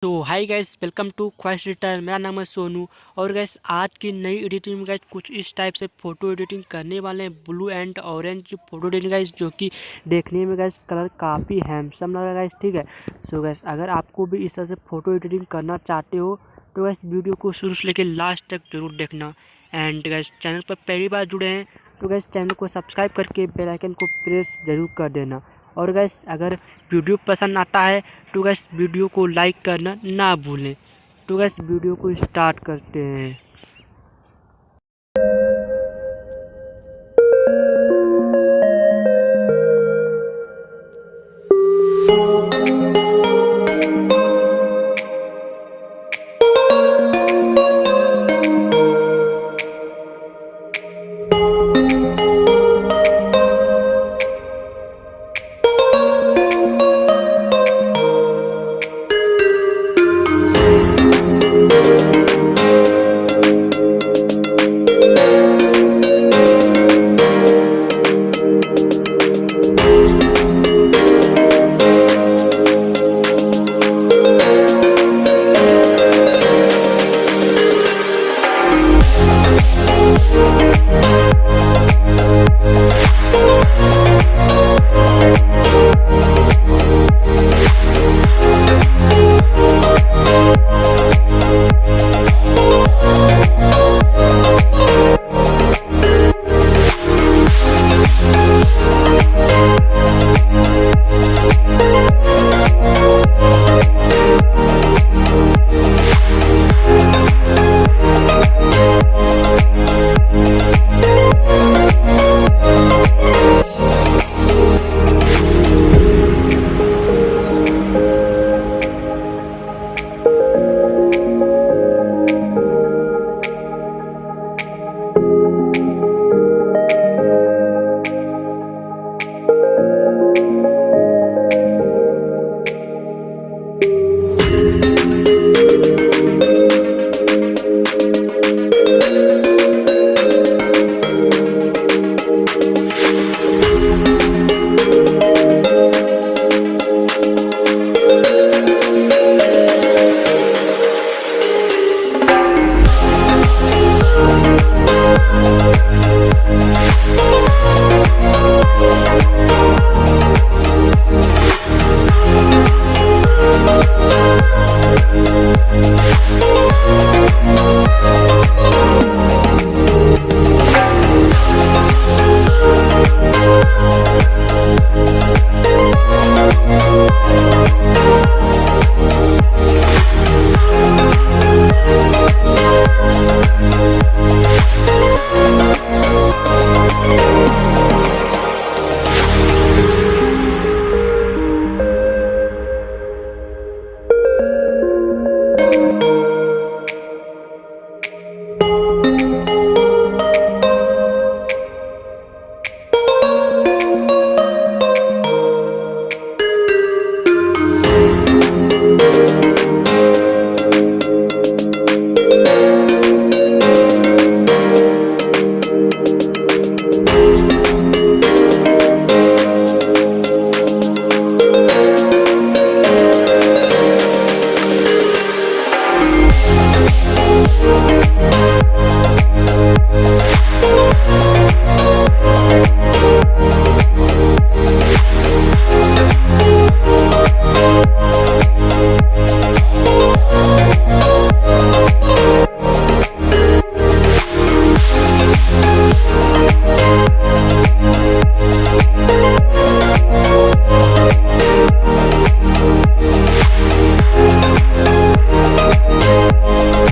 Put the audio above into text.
तो hi guys, welcome to ख्वाहिश return. मेरा नाम है सोनू। और गाइस, आज की नई एडिटिंग में गाइस कुछ इस टाइप से फ़ोटो एडिटिंग करने वाले हैं। ब्लू एंड ऑरेंज की फ़ोटो एडिटिंग गाइस, जो कि देखने में गाइस कलर काफ़ी हैंडसम लग रहा है गाइस। ठीक है, सो गाइस, अगर आपको भी इस तरह से फ़ोटो एडिटिंग करना चाहते हो तो गाइस वीडियो को शुरू से लेकर लास्ट तक जरूर देखना। एंड गाइस, चैनल पर पहली बार जुड़े हैं तो गाइस चैनल को सब्सक्राइब करके बेल आइकन को प्रेस ज़रूर कर देना। और गाइस, अगर वीडियो पसंद आता है तो गैस वीडियो को लाइक करना ना भूलें। तो गैस वीडियो को स्टार्ट करते हैं।